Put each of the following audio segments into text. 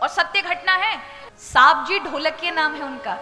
और सत्य घटना है। साहब जी ढोलकिया नाम है उनका,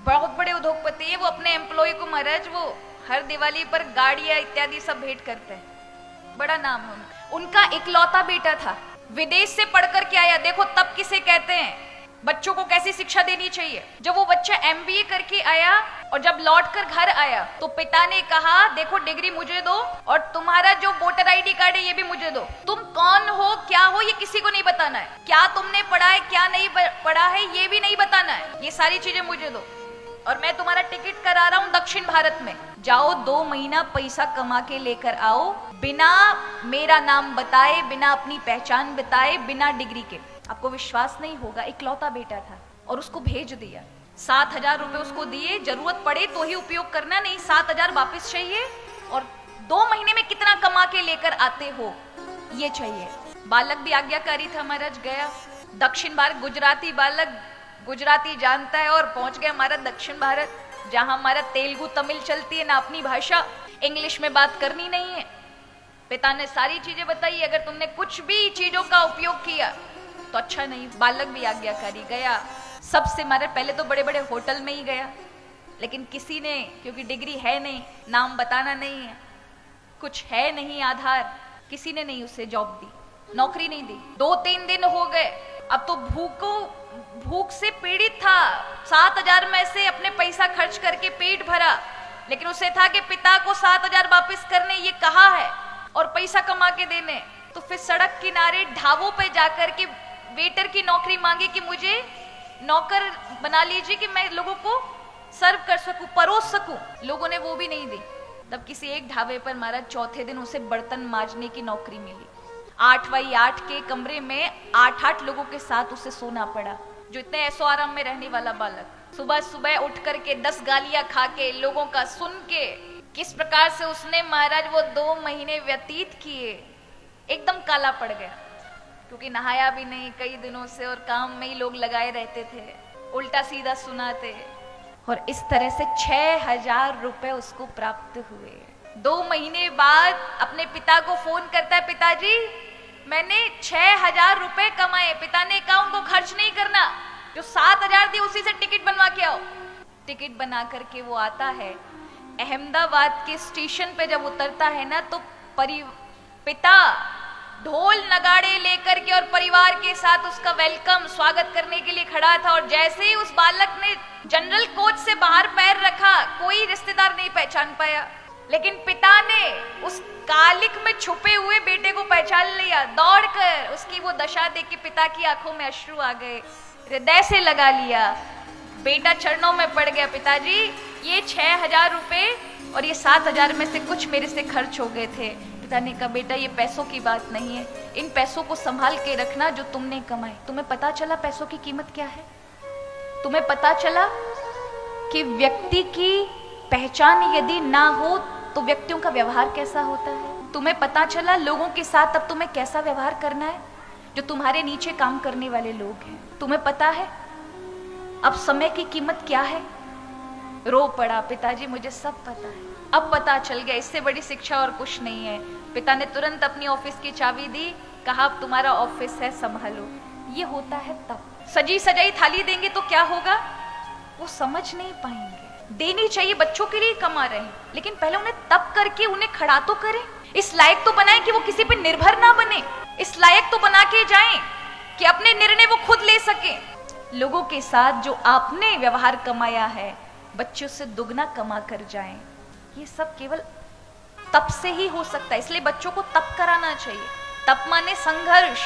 बहुत बड़े उद्योगपति है। वो अपने एम्प्लॉय को महाराज वो हर दिवाली पर गाड़ियां इत्यादि सब भेंट करते हैं, बड़ा नाम है उनका। उनका इकलौता बेटा था, विदेश से पढ़ कर के आया। देखो तब किसे कहते हैं बच्चों को कैसी शिक्षा देनी चाहिए। जब वो बच्चा MBA करके आया और जब लौट कर घर आया तो पिता ने कहा देखो डिग्री मुझे दो और तुम्हारा जो वोटर ID कार्ड है ये भी मुझे दो। तुम कौन हो क्या हो ये किसी को नहीं बताना है, क्या तुमने पढ़ा है क्या नहीं पढ़ा है ये भी नहीं बताना है, ये सारी चीजें मुझे दो। और मैं तुम्हारा टिकट करा रहा हूँ दक्षिण भारत में, जाओ 2 महीना पैसा कमा के लेकर आओ, बिना मेरा नाम बताए, बिना अपनी पहचान बताए, बिना डिग्री के। आपको विश्वास नहीं होगा, इकलौता बेटा था और उसको भेज दिया। 7,000 रुपए उसको दिए, जरूरत पड़े तो ही उपयोग करना, नहीं 7,000 वापस चाहिए और 2 महीने में कितना कमा के लेकर आते हो ये चाहिए। बालक भी आज्ञाकारी था महाराज, गया दक्षिण भारत, गुजराती बालक गुजराती जानता है और पहुंच गया हमारा दक्षिण भारत, जहां हमारा तेलुगु तमिल चलती है ना, अपनी भाषा, इंग्लिश में बात करनी नहीं है। पिता ने सारी चीजें बताई, अगर तुमने कुछ भी चीजों का उपयोग किया तो अच्छा नहीं। बालक भी आज्ञाकारी गया, सबसे मारे पहले तो बड़े बड़े होटल में ही गया, लेकिन किसी ने, क्योंकि डिग्री है नहीं, नाम बताना नहीं है, कुछ है नहीं आधार, किसी ने नहीं उसे जॉब दी, नौकरी नहीं दी। 2-3 दिन हो गए, अब तो भूख से पीड़ित था। 7,000 में से अपने पैसा खर्च करके पेट भरा, लेकिन उसे था कि पिता को 7,000 वापस करने ये कहा है और पैसा कमा के देने। तो फिर सड़क किनारे ढाबों पे जाकर के वेटर की नौकरी मांगी कि मुझे नौकर बना लीजिए कि मैं लोगों को सर्व कर सकूं, परोस सकूं। लोगों ने वो भी नहीं दी। तब किसी एक ढाबे पर महाराज चौथे दिन उसे बर्तन मांजने की नौकरी मिली। 8x8 के कमरे में 8-8 लोगों के साथ उसे सोना पड़ा, जो इतने ऐसो आराम में रहने वाला बालक। सुबह सुबह उठ करके 10 गालियां खा के, लोगों का सुन के, किस प्रकार से उसने महाराज वो 2 महीने व्यतीत किए। एकदम काला पड़ गया, क्योंकि नहाया भी नहीं कई दिनों से और काम में ही लोग लगाए रहते थे, उल्टा सीधा सुनाते। और इस तरह से 6,000 रुपए उसको प्राप्त हुए। 2 महीने बाद अपने पिता को फोन करता है, पिताजी मैंने 6,000 रुपए कमाए। पिता ने कहा उनको खर्च नहीं करना, जो 7,000 दिए उसी से टिकट बनवा के आओ। टिकट बना करके वो आता है, अहमदाबाद के स्टेशन पे जब उतरता है ना, तो पिता ढोल नगाड़े लेकर के और परिवार के साथ उसका वेलकम स्वागत करने के लिए खड़ा था। और जैसे ही उस बालक ने जनरल कोच से बाहर पैर रखा, कोई रिश्तेदार नहीं पहचान पाया, लेकिन पिता ने उस कालिक में छुपे हुए बेटे को पहचान लिया। दौड़कर उसकी वो दशा देख के पिता की आंखों में अश्रु आ गए, हृदय से लगा लिया। बेटा चरणों में पड़ गया, पिताजी ये 6,000 रुपए और ये 7,000 में से कुछ मेरे से खर्च हो गए थे। पिता ने कहा बेटा ये पैसों की बात नहीं है, इन पैसों को संभाल के रखना जो तुमने कमाए। तुम्हें पता चला पैसों की कीमत क्या है? तुम्हें पता चला कि व्यक्ति की पहचान यदि ना हो तो व्यक्तियों का व्यवहार कैसा होता है? तुम्हें पता चला लोगों के साथ अब तुम्हें कैसा व्यवहार करना है जो तुम्हारे नीचे काम करने वाले लोग हैं? तुम्हें पता है अब समय की कीमत क्या है? रो पड़ा, पिताजी मुझे सब पता है, अब पता चल गया, इससे बड़ी शिक्षा और कुछ नहीं है। पिता ने तुरंत अपनी ऑफिस की चाबी दी, कहा अब तुम्हारा ऑफिस है संभालो। ये होता है तब। सजी सजाई थाली देंगे तो क्या होगा? वो समझ नहीं पाएंगे। देनी चाहिए, बच्चों के लिए कमा रहे हैं, लेकिन पहले उन्हें तब करके उन्हें खड़ा तो करें, इस लायक तो बनाएं कि वो किसी पे निर्भर ना बने, इस लायक तो बना के जाएं कि अपने निर्णय वो खुद ले सके। लोगों के साथ जो आपने व्यवहार कमाया है, बच्चों से दुगना कमा कर जाएं। ये सब केवल तप से ही हो सकता है, इसलिए बच्चों को तप कराना चाहिए। तप माने संघर्ष,